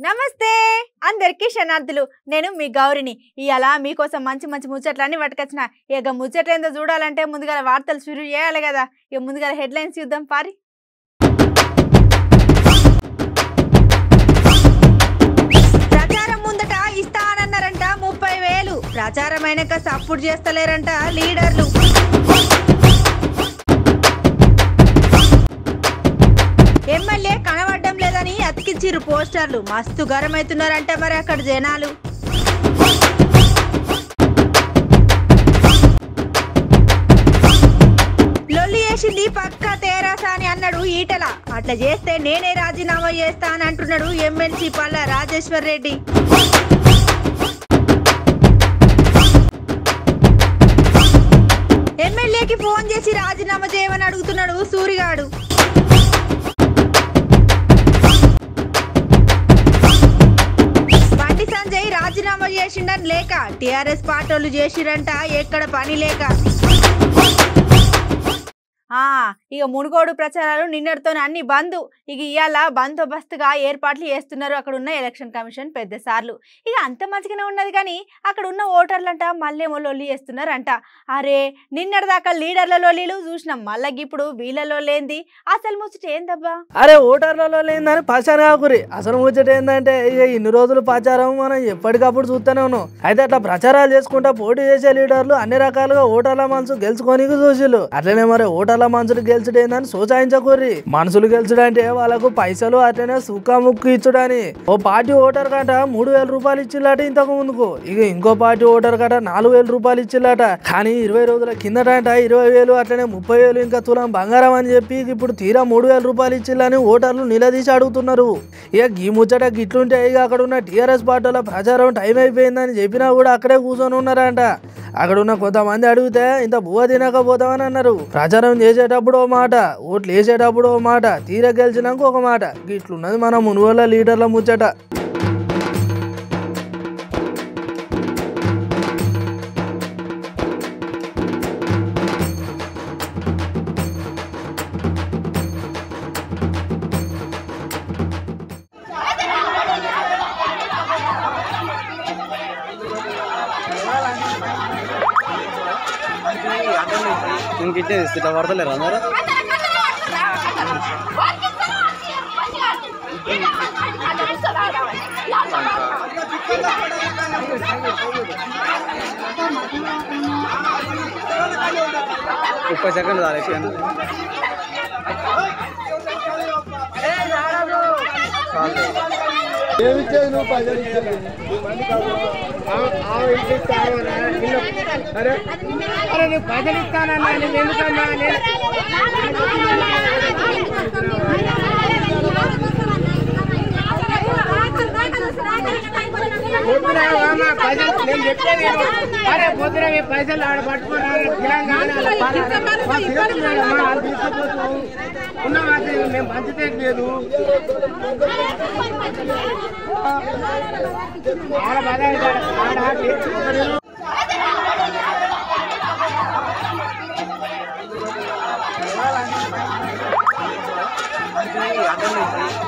నమస్తే అందరికీ శనార్థులు నేను మీ గౌరిని ఇయాల మీకోసం మంచి మంచి ముచ్చట్లన్నీ పట్టుకొచ్చిన ఇక ముచ్చట్లేందో చూడాలంటే ముందుగా వార్తలు షురూ చేయాలి కదా ఇక ముందుగా హెడ్లైన్స్ చూద్దాం పారి ప్రచారం ముందట ఇస్తానన్నారంట 30,000 ప్రచారమైనాక సపోర్ట్ చేస్తలేరంట లీడర్లు ఎమ్మెల్యే కనబడడం లేదని అతికించిరు పోస్టర్లు మస్తు గరమైతున్నారంట మరి అక్కడ జనాలు లొల్లి చేసింది పక్కా తేరాసా అని అన్నాడు ఈటల అట్లా చేస్తే నేనే రాజీనామా చేస్తా అని అంటున్నాడు ఎమ్మెల్సీ పల్ల రాజేశ్వర్ రెడ్డి ఎమ్మెల్యేకి ఫోన్ చేసి రాజీనామా చేయమని అడుగుతున్నాడు సూరిగాడు సంజయ్ రాజీనామా చేసిండని లేక టిఆర్ఎస్ పార్టీలు చేసిరంట ఎక్కడ పని లేక ఇక మునుగోడు ప్రచారాలు నిన్నటితోనే అన్ని బంద్ ఇక ఇవాళ బందోబస్తుగా ఏర్పాట్లు చేస్తున్నారు అక్కడ ఉన్న ఎలక్షన్ కమిషన్ పెద్ద సార్లు ఇక అంత మంచిగానే ఉన్నది కానీ అక్కడ ఉన్న ఓటర్లంట మళ్ళేమో లొల్లి చేస్తున్నారంట అరే నిన్నటిదాకా లీడర్ల లొల్లీలు చూసినాం మళ్ళీ ఇప్పుడు వీళ్ళలో లేంది అసలు ముచ్చట ఏందబ్బా అరే ఓటర్లలో లేదని పచారం కాకురి అసలు ముచ్చట ఏంటంటే ఇక ఇన్ని రోజులు ప్రచారం మనం ఎప్పటికప్పుడు చూస్తూనే ఉన్నాం అయితే అట్లా ప్రచారాలు చేసుకుంటా పోటీ చేసే లీడర్లు అన్ని రకాలుగా ఓటర్ల మనసు గెలుచుకొని చూసిళ్ళు అట్లనే మరి ఓటర్ల మనుషులు గెలుచుడేందని సోచాయించకూర్రి మనుషులు గెలుచుడంటే వాళ్ళకు పైసలు అట్లనే సుక్క ముక్కు ఇచ్చుడని ఓ పార్టీ ఓటర్ కట 3,000 రూపాయలు ఇచ్చిల్లట ఇంతకు ముందుకు ఇక ఇంకో పార్టీ ఓటర్ కట 4,000 రూపాయలు ఇచ్చిల్లట కానీ 20 రోజుల కిందట 20,000 అట్లనే 30,000 ఇంకా తులం బంగారం అని చెప్పి ఇప్పుడు తీరా 3,000 రూపాయలు ఇచ్చిల్లని ఓటర్లు నిలదీసి అడుగుతున్నారు ఇక ఈ ముచ్చట గిట్లుంటే ఇక అక్కడ ఉన్న టీఆర్ఎస్ పార్టీల ప్రచారం టైం అయిపోయిందని చెప్పినా కూడా అక్కడే కూర్చొని ఉన్నారంట అక్కడ ఉన్న కొంతమంది అడిగితే ఇంత బువ్వ తినకపోతామని అన్నారు ప్రచారం చేసేటప్పుడు ఓ మాట ఓట్లు వేసేటప్పుడు ఓ మాట తీర గెలిచినాక ఒక మాట ఇట్లున్నది మన మునుగోళ్ళ లీడర్ల ముచ్చట ఇంకిట్టే ఇట్లా పడతలేరు అందరూ ముప్పై సెకండ్ చాలు ఏమిచ్చేది నువ్వు పైసలు ఇచ్చేది అరే అరే నువ్వు పైసలు ఇస్తానన్నా నేను ఎందుకన్నా పైసలు నేను చెప్పేది అరే పొద్దున మీ పైసలు ఆడ పట్టుకున్నారు ఉన్న మేము పంచితే లేదు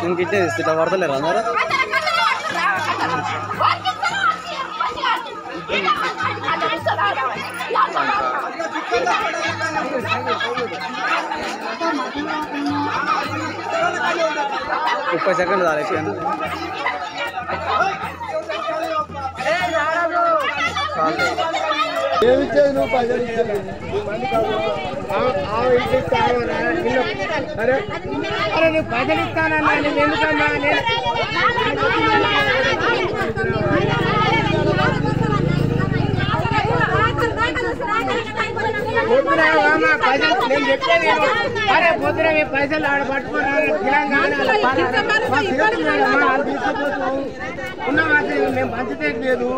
ఇంకిట్టే ఇట్లా పడతలేరు అందరూ ముప్పై సెకండ్ చాలు ఏమిచ్చేది నువ్వు పైసలు ఇచ్చేది అరే అరే నువ్వు పైసలు ఇస్తానన్నా నేను ఎందుకన్నా పైసలు నేను చెప్పేది అరే పొద్దున మీ పైసలు ఆడ పట్టుకున్నారు ఉన్న మేము పంచితే లేదు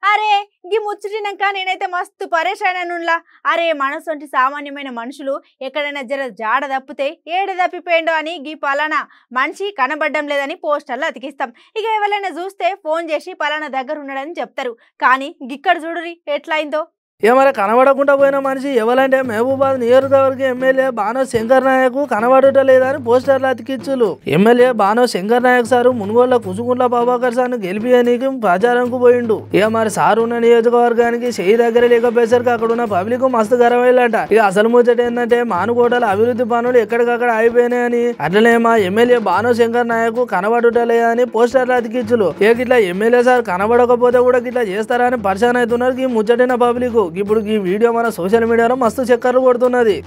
అరే గి ముచ్చటినాక నేనైతే మస్తు పరేషానులా అరే మనసొంటి సామాన్యమైన మనుషులు ఎక్కడైనా జర జాడ తప్పితే ఏడ తప్పిపోయిండో అని గీ పలానా మనిషి కనబడడం లేదని పోస్టర్లు అతికిస్తాం ఇక ఎవరైనా చూస్తే ఫోన్ చేసి పలానా దగ్గర ఉన్నాడని చెప్తారు కానీ గిక్కడ చూడురి ఎట్లయిందో ఇక మరి కనబడకుండా పోయిన మనిషి ఎవరంటే మహబూబాద్ నియోజకవర్గ ఎమ్మెల్యే బానో శంకర్ నాయక్ కనబడుట లేదని పోస్టర్లు అతికిచ్చులు. ఎమ్మెల్యే బానో శంకర్ నాయక్ సారు మునుగోళ్ల కుసుగుండ్ల ప్రభాకర్ సార్ను గెలిపియనీకి ప్రచారంకు పోయిండు. ఇక మరి సారు ఉన్న నియోజకవర్గానికి చెయ్యి దగ్గర లేకపోయేసరికి అక్కడ ఉన్న పబ్లిక్ మస్తు గరమైలంట. ఇక అసలు ముచ్చట ఏంటంటే మానుకోటల అభివృద్ధి పనులు ఎక్కడికక్కడ అయిపోయినాయని, అట్లనే మా ఎమ్మెల్యే బానో శంకర్ నాయక్ కనబడుట లేదని పోస్టర్లు అతికిచ్చులు. ఇక ఇట్లా ఎమ్మెల్యే సార్ కనబడకపోతే కూడా ఇట్లా చేస్తారని పరిశాన్ అవుతున్నారు ఈ ముచ్చటైన పబ్లిక్. ఇప్పుడు ఈ వీడియో మన సోషల్ మీడియాలో మస్తు చక్కర్లు కొడుతున్నది.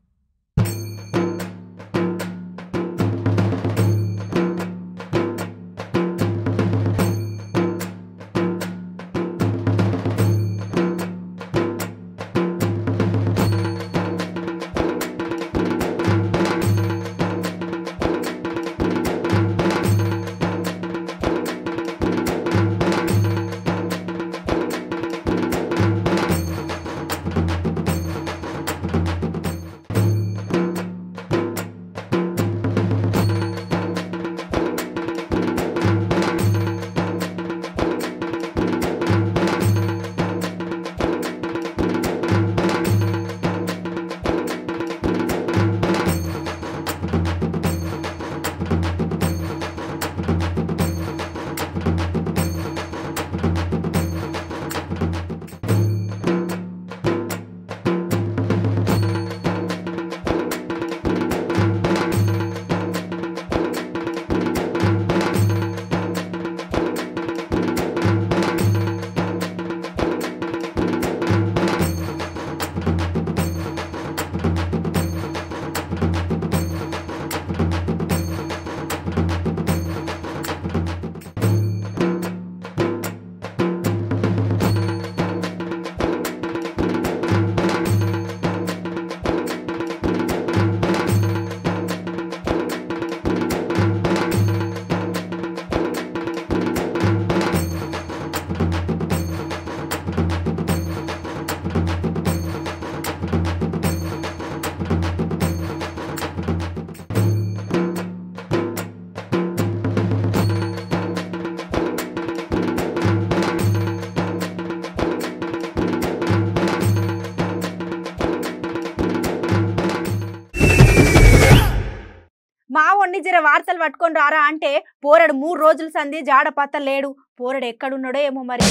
మావోడిని జర వార్తలు పట్టుకొని రారా అంటే పోరడు 3 రోజుల సంధి జాడ పత్త లేడు. పోరడు ఎక్కడున్నాడో ఏమో మరి.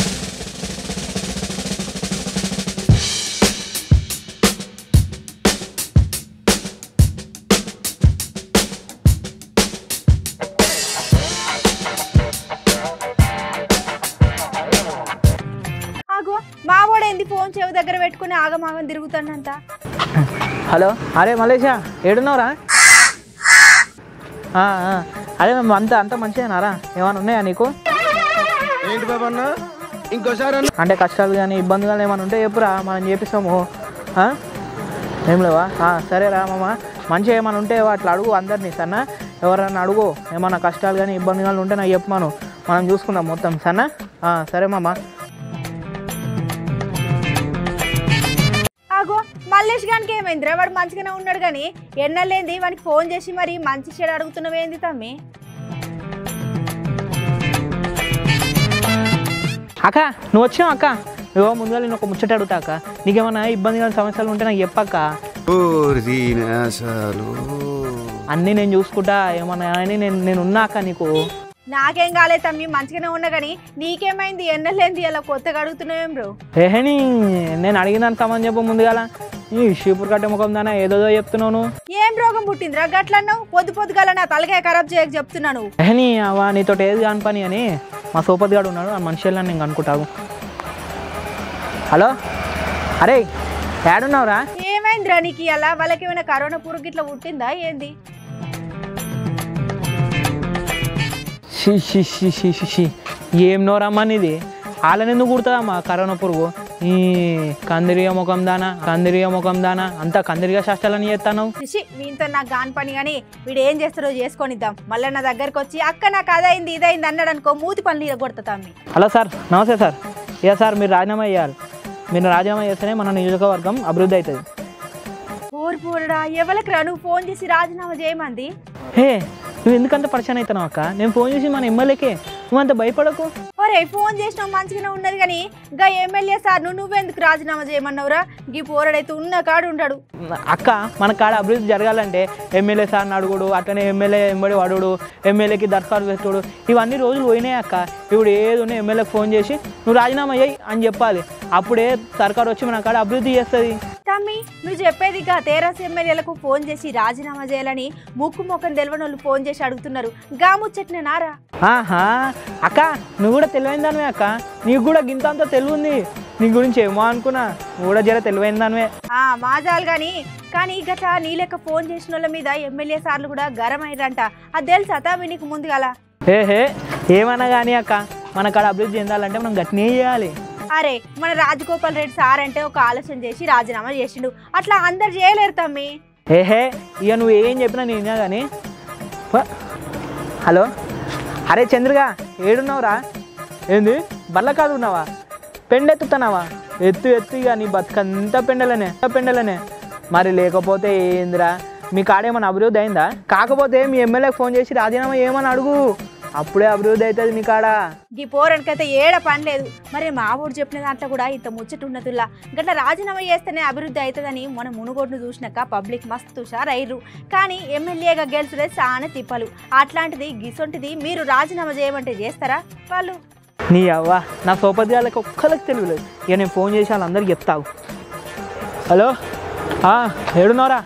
ఆగో మావోడేంది ఫోన్ చెవి దగ్గర పెట్టుకుని ఆగమాగం తిరుగుతాడంట. హలో, అరే మలేషా ఏడున్నావురా? అదే మేము అంత మంచిదేనారా? ఏమైనా ఉన్నాయా నీకు? ఏంటి బాబా అన్న ఇంకోసారి అంటే కష్టాలు కానీ ఇబ్బందులు కానీ ఏమైనా ఉంటే చెప్పురా, మనం చేపిస్తాము. ఏం లేవా? సరేరా మామ, మంచిగా ఏమైనా ఉంటే అట్లా అడుగు అందరినీ సన్నా. ఎవరన్నా అడుగు, ఏమన్నా కష్టాలు కానీ ఇబ్బంది కానీ ఉంటే నాకు చెప్పమాను, మనం చూసుకుందాం మొత్తం సన్నా. సరే మామ. ఆగో మల్లేష్ గానికి ఏమైందిరా? వాడు మంచిగానే ఉన్నాడు కానీ ఎన్నలేంది వానికి ఫోన్ చేసి మరి మంచి చెడు అడుగుతున్నావేంది తమ్మి? అక్క నువ్వు వచ్చావు అక్క. నువ్వు ముందుగా నేను ఒక ముచ్చట అడుగుతా అక్క. నీకేమన్నా ఇబ్బంది కానీ సమస్యలు ఉంటే నాకు చెప్పక్క. అన్నీ నేను చూసుకుంటా, ఏమన్నా అని నేను ఉన్నాక నీకు. నాకేం కాలే తమ్మి, మంచిగానే ఉన్నా కానీ నీకేమైంది? ఎన్నలేంది అలా కొత్తగా అడుగుతున్నావేం బ్రో? ఏహని నేను అడిగినాను సమాన్ చెప్పు ముందుగాల. ఈ షీపూర్ కట్టే ముఖం దానా ఏదో చెప్తున్నాను. ఏం రోగం పుట్టిందిరా గట్లన్నావు? పొద్దుగాల నా తలకాయ ఖరాబ్ చేయక చెప్తున్నాను. ఏహని అవా నీతో ఏది కాని పని అని మా సోపతి గాడు ఉన్నాడు, ఆ మనిషి వెళ్ళాను నేను అనుకుంటావు. హలో, అరే ఏడున్నావురా? ఏమైందిరా నీకు అలా? వాళ్ళకి ఏమైనా కరోనా పురుగు ఇట్లా పుట్టిందా ఏంది? ఏం నోరమ్మా ఇది? వాళ్ళని ఎందుకు కుడుతుందమ్మా కరోనా పురుగు? ఈ కందిరియ ముఖం దానా అంతా కందిరిగా శాస్త్రాలని చేస్తాను. వీంతో నాకు కాని పని కానీ వీడు ఏం చేస్తారో చేసుకొనిద్దాం. మళ్ళీ నా దగ్గరకు వచ్చి అక్క నాకు అదైంది ఇదైంది అన్నాడు అనుకో, మూతి పనులు కొడతా. హలో సార్, నమస్తే సార్. ఇక సార్ మీరు రాజీనామా చేయాలి. మీరు రాజీనామా చేస్తేనే మన నియోజకవర్గం అభివృద్ధి అవుతుంది. పోరుడా ఎవరికి రా నువ్వు ఫోన్ చేసి రాజీనామా చేయమంది? హే, నువ్వు ఎందుకంత పరిచయం అవుతున్నావు అక్క? నేను ఫోన్ చేసి మన ఎమ్మెల్యేకే, నువ్వు అంత భయపడకు. ఒరే ఫోన్ చేసినావు మంచిగానే ఉన్నది కానీ గా ఎమ్మెల్యే సార్ నువ్వెందుకు రాజీనామా చేయమన్నావురా గీ పోరాడైతే ఉన్న కాడు ఉంటాడు. అక్క మన కాడ అభివృద్ధి జరగాలంటే ఎమ్మెల్యే సార్ని అడుగుడు, అట్లనే ఎమ్మెల్యే ఎంబడి వాడుడు, ఎమ్మెల్యేకి దరఖాస్తు పెట్టుడు, ఇవన్నీ రోజులు పోయినాయి అక్క. ఇప్పుడు ఏది ఉన్నా ఎమ్మెల్యేకి ఫోన్ చేసి నువ్వు రాజీనామా చేయి అని చెప్పాలి. అప్పుడే సర్కారు వచ్చి మన కాడ అభివృద్ధి చేస్తుంది. తమ్మి నువ్వు చెప్పేదిగా తెరాస ఎమ్మెల్యేలకు ఫోన్ చేసి రాజీనామా చేయాలని ముక్కు మొక్కం తెలియని వాళ్ళు ఫోన్ చేసి అడుగుతున్నారు. గాముచ్చట్నే నారా? ఆహా అక్క నువ్వు కూడా తెలివైన దానివే అక్క, నీకు కూడా గింత అంతా తెలివి నీ గురించి ఏమో అనుకున్నా, నువ్వు కూడా జర తెలివైన దానివే. మాజాలు కానీ గట్లా నీ లెక్క ఫోన్ చేసిన వాళ్ళ మీద ఎమ్మెల్యే సార్లు కూడా గరం అయ్యారంట. అది తెలుసా తమ్మి నీకు ముందుగాల? ఏహే ఏమన్నా కానీ అక్క మన కాడ అభివృద్ధి చెందాలంటే మనం గట్టినే చేయాలి. అరే మన రాజగోపాల్ రెడ్డి సార్ అంటే ఒక ఆలోచన చేసి రాజీనామా చేసిండు, అట్లా అందరు చేయలేరు తమ్మి. ఏహే ఇక నువ్వు ఏం చెప్పినా నేనే కానీ. హలో అరే చంద్రగా ఏడున్నావురా? ఏంది బల్ల కాదు ఉన్నావా? పెండెత్తుతున్నావా? ఎత్తు ఇక నీ బతుకంతా పెండలనే. మరి లేకపోతే ఏందిరా మీ కాడేమన్నా అభివృద్ధి అయిందా? కాకపోతే మీ ఎమ్మెల్యేకి ఫోన్ చేసి రాజీనామా ఏమని అడుగు, అప్పుడే అభివృద్ధి అవుతుంది మీ కాడ. ఈ పోరానికైతే ఏడ పని లేదు. మరి మా ఊరు చెప్పిన దాంట్లో కూడా ఇంత ముచ్చట ఉన్నతుల్లా గట్లా రాజీనామా చేస్తేనే అభివృద్ధి అవుతుందని మన మునుగోడును చూసినాక పబ్లిక్ మస్తు హుషారయ్యారు. కానీ ఎమ్మెల్యేగా గెలుచుడే చాలా తిప్పలు. అట్లాంటిది గిసొంటిది మీరు రాజీనామా చేయమంటే చేస్తారా వాళ్ళు? నీ అవ్వ నా సోపతి వాళ్ళకి ఒక్కరికి తెలియలేదు. ఇక నేను ఫోన్ చేసి వాళ్ళందరికీ చెప్తావు. హలో ఏడున్నారా?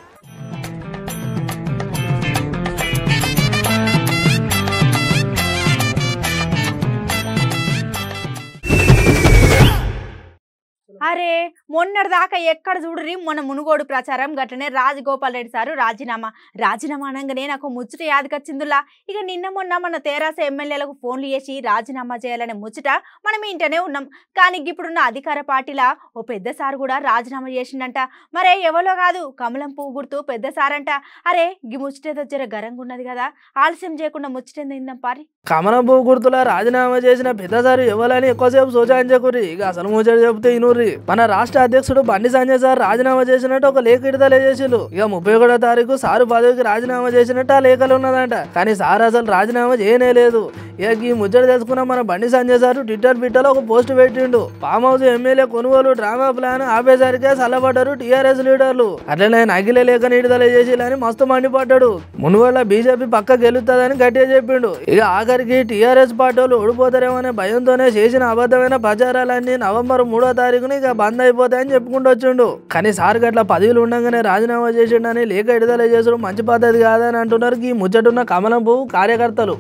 అరే మొన్నటిదాకా ఎక్కడ చూడరి మన మునుగోడు ప్రచారం గట్లనే రాజగోపాల్ రెడ్డి సారు రాజీనామా అనగానే నాకు ముచ్చట యాదకొచ్చిందిలా. ఇక నిన్న మొన్న మన తెరాస ఎమ్మెల్యేలకు ఫోన్లు చేసి రాజీనామా చేయాలనే ముచ్చట మనం ఇంటనే ఉన్నాం. కానీ ఇప్పుడున్న అధికార పార్టీలా ఓ పెద్ద సారు కూడా రాజీనామా చేసిండంట. మరే ఎవరో కాదు కమలం పువ్వు గుర్తు పెద్ద సారంట. అరే గి ముచ్చటేదో జర గరంగా ఉన్నది కదా, ఆలస్యం చేయకుండా ముచ్చటేందాం పారి. కమలం పువ్వు గుర్తులా రాజీనామా చేసిన పెద్ద సారు ఎవరని ఎక్కువసేపు సోచాయించకూరి. ఇక అసలు ముచ్చట చెబితే ఇనూరి. మన రాష్ట్ర అధ్యక్షుడు బండి సంజయ్ సార్ రాజీనామా చేసినట్టు ఒక లేఖ విడుదల చేసిండు. ఇక 31వ తారీఖు సారు పదవికి రాజీనామా చేసినట్టు ఆ లేఖలు ఉన్నదంట. కానీ సార్ అసలు రాజీనామా చేయనే లేదు. ఇక ఈ ముచ్చట తెలుసుకున్న మన బండి సంజయ్ సార్ ట్విట్టర్ లో ఒక పోస్ట్ పెట్టిండు. ఫామ్ హౌస్ ఎమ్మెల్యే కొనుగోలు డ్రామా ప్లాన్ ఆపేసరికే చల్లబడ్డారు టీఆర్ఎస్ లీడర్లు. అట్లనే అఖిల లేఖని విడుదల చేసిలని మస్తు మండిపడ్డాడు. మునుగోళ్ళ బీజేపీ పక్క గెలుస్తుందని గట్టిగా చెప్పిండు. ఇక ఆఖరికి టీఆర్ఎస్ పార్టీ వాళ్ళు ఓడిపోతారేమనే భయంతోనే చేసిన అబద్ధమైన ప్రచారాలన్నీ నవంబర్ 3వ తారీఖున ఇక బంద్ అయిపోతాయని చెప్పుకుంటూ వచ్చిండు. కానీ సార్ గట్ల పదవులు ఉండగానే రాజీనామా చేసిండని లేఖ విడుదల చేసుడు మంచి పద్ధతి కాదని అంటున్నారు ఈ ముచ్చటున్న కమలం పువ్వు కార్యకర్తలు.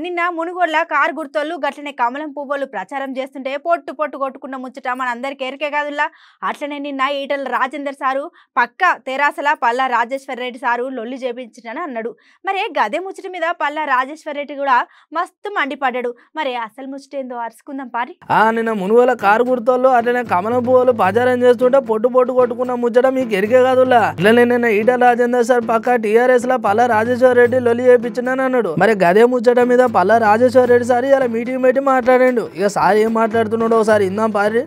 నిన్న మునుగోడ్ల కారు గుర్తోళ్ళు గట్లనే కమలం పువ్వులు ప్రచారం చేస్తుంటే పొట్టు కొట్టుకున్న ముచ్చట మనందరికి ఎరికే కాదుల్లా. అట్లనే నిన్న ఈటల రాజేందర్ సారు పక్క తెరాసల పల్లా రాజేశ్వర్ రెడ్డి సారు లొల్లి చేపించని అన్నాడు. మరి గదే ముచ్చట మీద పల్లా రాజేశ్వర్ రెడ్డి కూడా మస్తు మండిపడ్డాడు. మరి అసలు ముచ్చట ఏందో అరుచుకుందాం పారి. నిన్న మునుగోల కారు గుర్తోళ్ళు అట్లనే కమలం పువ్వులు ప్రచారం చేస్తుంటే పొట్టు కొట్టుకున్న ముచ్చట మీకు ఎరికే కాదుల్లా. అట్లనే నిన్న ఈటల రాజేందర్ సార్ పక్క టీఆర్ఎస్ లా పల్లా రాజేశ్వర్ రెడ్డి లొల్లి చేపించని అన్నాడు. మరి గదే ముచ్చట మీద పల్లా రాజేశ్వర్ రెడ్డి సార్ ఇలా మీటింగ్ పెట్టి మాట్లాడాడు. ఇక సార్ ఏం మాట్లాడుతున్నాడో ఒకసారి ఇందాం పారి.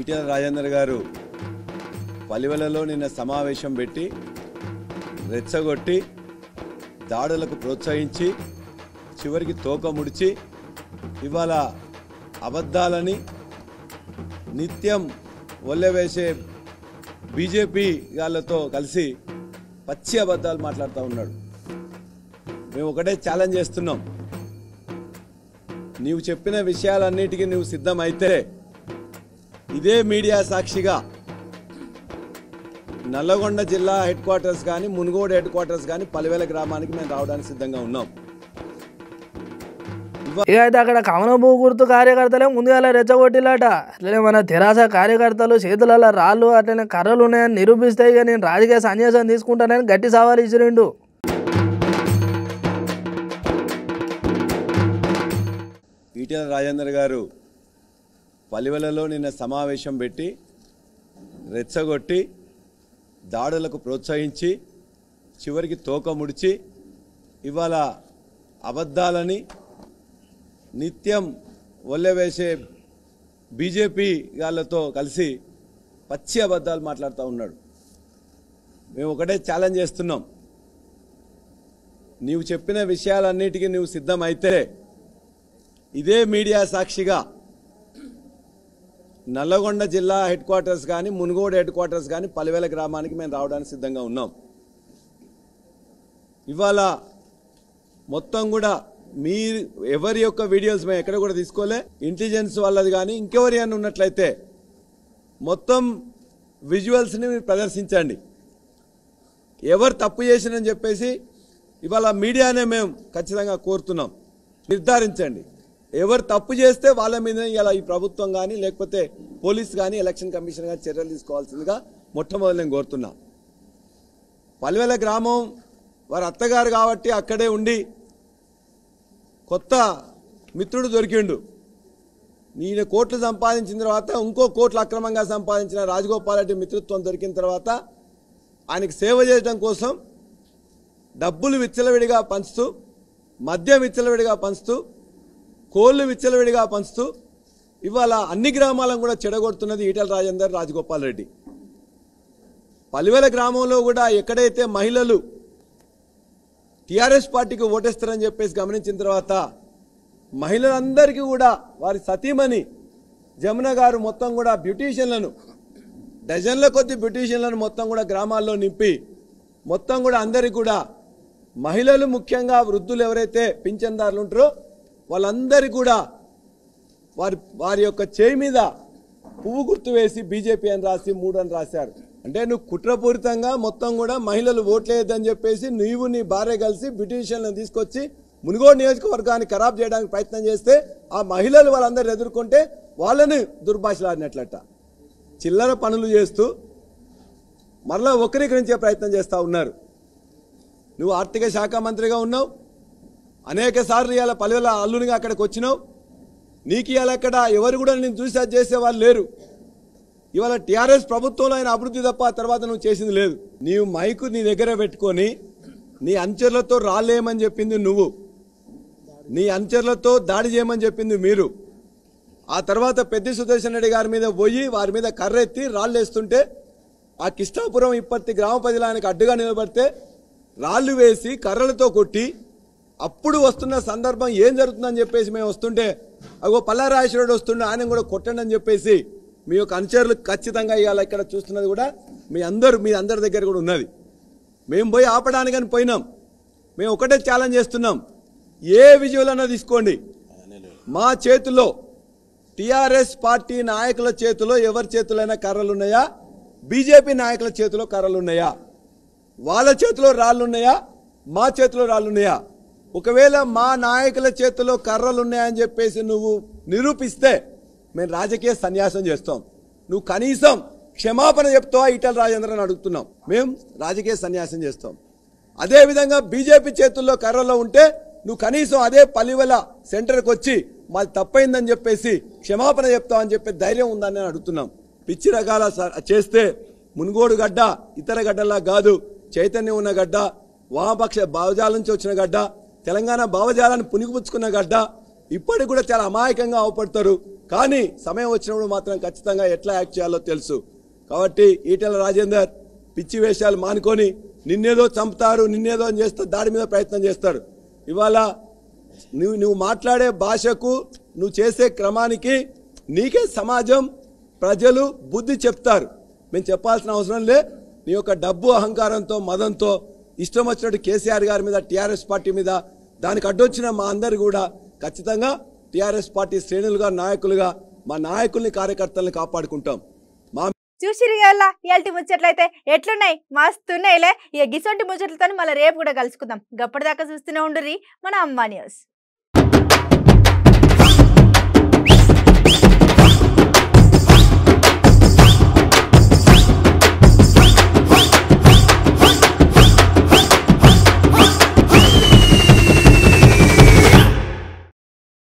ఈటల రాజేందర్ గారు పలివెలలో నిన్న సమావేశం పెట్టి రెచ్చగొట్టి దాడులకు ప్రోత్సహించి చివరికి తోక ముడిచి ఇవాళ అబద్ధాలని నిత్యం ఒల్లెవేసే బీజేపీ వాళ్ళతో కలిసి పచ్చి అబద్ధాలు మాట్లాడుతూ ఉన్నాడు. మేము ఒకటే ఛాలెంజ్ చేస్తున్నాం, నీవు చెప్పిన విషయాలన్నిటికీ నువ్వు సిద్ధమైతే ఇదే మీడియా సాక్షిగా నల్లగొండ జిల్లా హెడ్ క్వార్టర్స్ కానీ మునుగోడు హెడ్ క్వార్టర్స్ కానీ పలివేల గ్రామానికి మేము రావడానికి సిద్ధంగా ఉన్నాం. ఇక అయితే అక్కడ కమలం పువ్వు గుర్తు కార్యకర్తలే ముందుగా రెచ్చగొట్టిలాట. అట్లనే మన తెరాస కార్యకర్తలు చేతులలో రాళ్ళు అట్లనే కర్రలు ఉన్నాయని నిరూపిస్తాయి. ఇక నేను రాజకీయ సన్యాసం తీసుకుంటానని గట్టి సవాలు ఇచ్చిరిండు. ఈటల రాజేందర్ గారు పలివెలలో నిన్న సమావేశం పెట్టి రెచ్చగొట్టి దాడులకు ప్రోత్సహించి చివరికి తోక ముడిచి ఇవాళ అబద్ధాలని నిత్యం ఒల్లెవేసే బీజేపీ వాళ్ళతో కలిసి పచ్చి అబద్ధాలు మాట్లాడుతూ ఉన్నాడు. మేము ఒకటే ఛాలెంజ్ చేస్తున్నాం, నీవు చెప్పిన విషయాలన్నిటికీ నువ్వు సిద్ధమైతే ఇదే మీడియా సాక్షిగా నల్లగొండ జిల్లా హెడ్ క్వార్టర్స్ కానీ మునుగోడు హెడ్ క్వార్టర్స్ కానీ పలివేల గ్రామానికి మేము రావడానికి సిద్ధంగా ఉన్నాం. ఇవాళ మొత్తం కూడా మీ ఎవరి యొక్క వీడియోస్ మేము ఎక్కడ కూడా తీసుకోలే, ఇంటెలిజెన్స్ వాళ్ళది కానీ ఇంకెవరి అని ఉన్నట్లయితే మొత్తం విజువల్స్ని మీరు ప్రదర్శించండి. ఎవరు తప్పు చేసినని చెప్పేసి ఇవాళ మీడియానే మేము ఖచ్చితంగా కోరుతున్నాం. నిర్ధారించండి, ఎవరు తప్పు చేస్తే వాళ్ళ మీద ఇలా ఈ ప్రభుత్వం కానీ లేకపోతే పోలీస్ కానీ ఎలక్షన్ కమిషన్ కానీ చర్యలు తీసుకోవాల్సిందిగా మొట్టమొదటి నేను కోరుతున్నా. పలివేల గ్రామం వారి అత్తగారు కాబట్టి అక్కడే ఉండి కొత్త మిత్రుడు దొరికిండు. ఈయన కోట్లు సంపాదించిన తర్వాత ఇంకో కోట్లు అక్రమంగా సంపాదించిన రాజగోపాల్ రెడ్డి మిత్రత్వం దొరికిన తర్వాత ఆయనకు సేవ చేయడం కోసం డబ్బులు విచ్చలవిడిగా పంచుతూ, మద్యం విచ్చలవిడిగా పంచుతూ, కోళ్ళు విచ్చలవిడిగా పంచుతూ ఇవాళ అన్ని గ్రామాలను కూడా చెడగొడుతున్నది ఈటల రాజేందర్, రాజగోపాల్ రెడ్డి. పలివేల గ్రామంలో కూడా ఎక్కడైతే మహిళలు టీఆర్ఎస్ పార్టీకి ఓటేస్తారని చెప్పేసి గమనించిన తర్వాత మహిళలందరికీ కూడా వారి సతీమణి జమున గారు మొత్తం కూడా బ్యూటీషియన్లను డజన్ల కొద్ది బ్యూటీషియన్లను మొత్తం కూడా గ్రామాల్లో నింపి మొత్తం కూడా అందరికీ కూడా మహిళలు ముఖ్యంగా వృద్ధులు ఎవరైతే పింఛన్దారులు ఉంటారో వాళ్ళందరికీ కూడా వారి యొక్క చేయి మీద పువ్వు గుర్తు వేసి బీజేపీ అని రాసి 3 అని రాశారు. అంటే నువ్వు కుట్రపూరితంగా మొత్తం కూడా మహిళలు ఓట్లేదని చెప్పేసి నీవు నీ భార్య కలిసి బ్యూటీషియన్లను తీసుకొచ్చి మునుగోడు నియోజకవర్గాన్ని ఖరాబ్ చేయడానికి ప్రయత్నం చేస్తే ఆ మహిళలు వాళ్ళందరూ ఎదుర్కొంటే వాళ్ళని దుర్భాషలాడినట్లట. చిల్లర పనులు చేస్తూ మరలా వక్రీకరించే ప్రయత్నం చేస్తూ ఉన్నారు. నువ్వు ఆర్థిక శాఖ మంత్రిగా ఉన్నావు, అనేక సార్లు ఇవాళ పలివేల అల్లునిగా అక్కడికి వచ్చినావు. నీకు ఇవాళ అక్కడ ఎవరు కూడా నేను చూసి అది చేసేవాళ్ళు లేరు. ఇవాళ టీఆర్ఎస్ ప్రభుత్వంలో ఆయన అభివృద్ధి తప్ప తర్వాత నువ్వు చేసింది లేదు. నీవు మైకు నీ దగ్గర పెట్టుకొని నీ అనుచరులతో రాలేమని చెప్పింది నువ్వు, నీ అనుచరులతో దాడి చేయమని చెప్పింది మీరు. ఆ తర్వాత పెద్ది సుదర్శన్ రెడ్డి గారి మీద పోయి వారి మీద కర్రెత్తి రాళ్ళు వేస్తుంటే ఆ కిష్టాపురం ఇప్పటి గ్రామ ప్రజలానికి అడ్డుగా నిలబడితే రాళ్ళు వేసి కర్రలతో కొట్టి అప్పుడు వస్తున్న సందర్భం ఏం జరుగుతుందని చెప్పేసి మేము వస్తుంటే అగో పల్లారాజేశ్వరుడు వస్తుండే ఆయన కూడా కొట్టండి అని చెప్పేసి మీ యొక్క అనుచరులు ఖచ్చితంగా ఇవాళ ఇక్కడ చూస్తున్నది కూడా మీ అందరి దగ్గర కూడా ఉన్నది. మేము పోయి ఆపడానికని పోయినాం. మేము ఒకటే ఛాలెంజ్ చేస్తున్నాం, ఏ విజువల్ తీసుకోండి, మా చేతుల్లో టీఆర్ఎస్ పార్టీ నాయకుల చేతిలో ఎవరి చేతులైనా కర్రలు ఉన్నాయా, బీజేపీ నాయకుల చేతిలో కర్రలు ఉన్నాయా, వాళ్ళ చేతిలో రాళ్ళున్నాయా, మా చేతిలో రాళ్ళున్నాయా, ఒకవేళ మా నాయకుల చేతిలో కర్రలు ఉన్నాయని చెప్పేసి నువ్వు నిరూపిస్తే మేము రాజకీయ సన్యాసం చేస్తాం. నువ్వు కనీసం క్షమాపణ చెప్తావా ఈటల రాజేంద్రని అడుగుతున్నాం. మేము రాజకీయ సన్యాసం చేస్తాం. అదేవిధంగా బీజేపీ చేతుల్లో కర్రలో ఉంటే నువ్వు కనీసం అదే పల్లివెల సెంటర్కి వచ్చి మాది తప్పైందని చెప్పేసి క్షమాపణ చెప్తావని చెప్పే ధైర్యం ఉందని నేను అడుగుతున్నాం. పిచ్చి రకాల చేస్తే మునుగోడు గడ్డ ఇతర గడ్డలా కాదు, చైతన్యం ఉన్న గడ్డ, వామపక్ష భావజాల నుంచి వచ్చిన గడ్డ, తెలంగాణ భావజాలాన్ని పునిగిపుచ్చుకున్న గడ్డ. ఇప్పటికి కూడా చాలా అమాయకంగా అవపడతారు, కానీ సమయం వచ్చినప్పుడు మాత్రం ఖచ్చితంగా ఎట్లా యాక్ట్ చేయాలో తెలుసు. కాబట్టి ఈటెల రాజేందర్ పిచ్చి వేషాలు మానుకొని నిన్నేదో చంపుతారు, నిన్నేదో అని చేస్తారు, దాడి మీద ప్రయత్నం చేస్తారు. ఇవాళ నువ్వు మాట్లాడే భాషకు, నువ్వు చేసే క్రమానికి నీకే సమాజం ప్రజలు బుద్ధి చెప్తారు. మేము చెప్పాల్సిన అవసరం లే. నీ యొక్క డబ్బు అహంకారంతో మదంతో ఇష్టం వచ్చినట్టు కేసీఆర్ గారి మీద, టీఆర్ఎస్ పార్టీ మీద, దానికి అడ్డొచ్చిన మా అందరు కూడా ఖచ్చితంగా టీఆర్ఎస్ పార్టీ శ్రేణులుగా, నాయకులుగా మా నాయకుల్ని, కార్యకర్తల్ని కాపాడుకుంటాం. చూసిరు కదా ఇయాల్టి ముచ్చట్లయితే ఎట్లున్నాయి, మస్తున్నాయిలే. ఇక గిసొంటి ముచ్చట్లతో మళ్ళీ రేపు కూడా కలుసుకుందాం. గప్పటిదాకా చూస్తూనే ఉండుర్రి మన అమ్మా న్యూస్.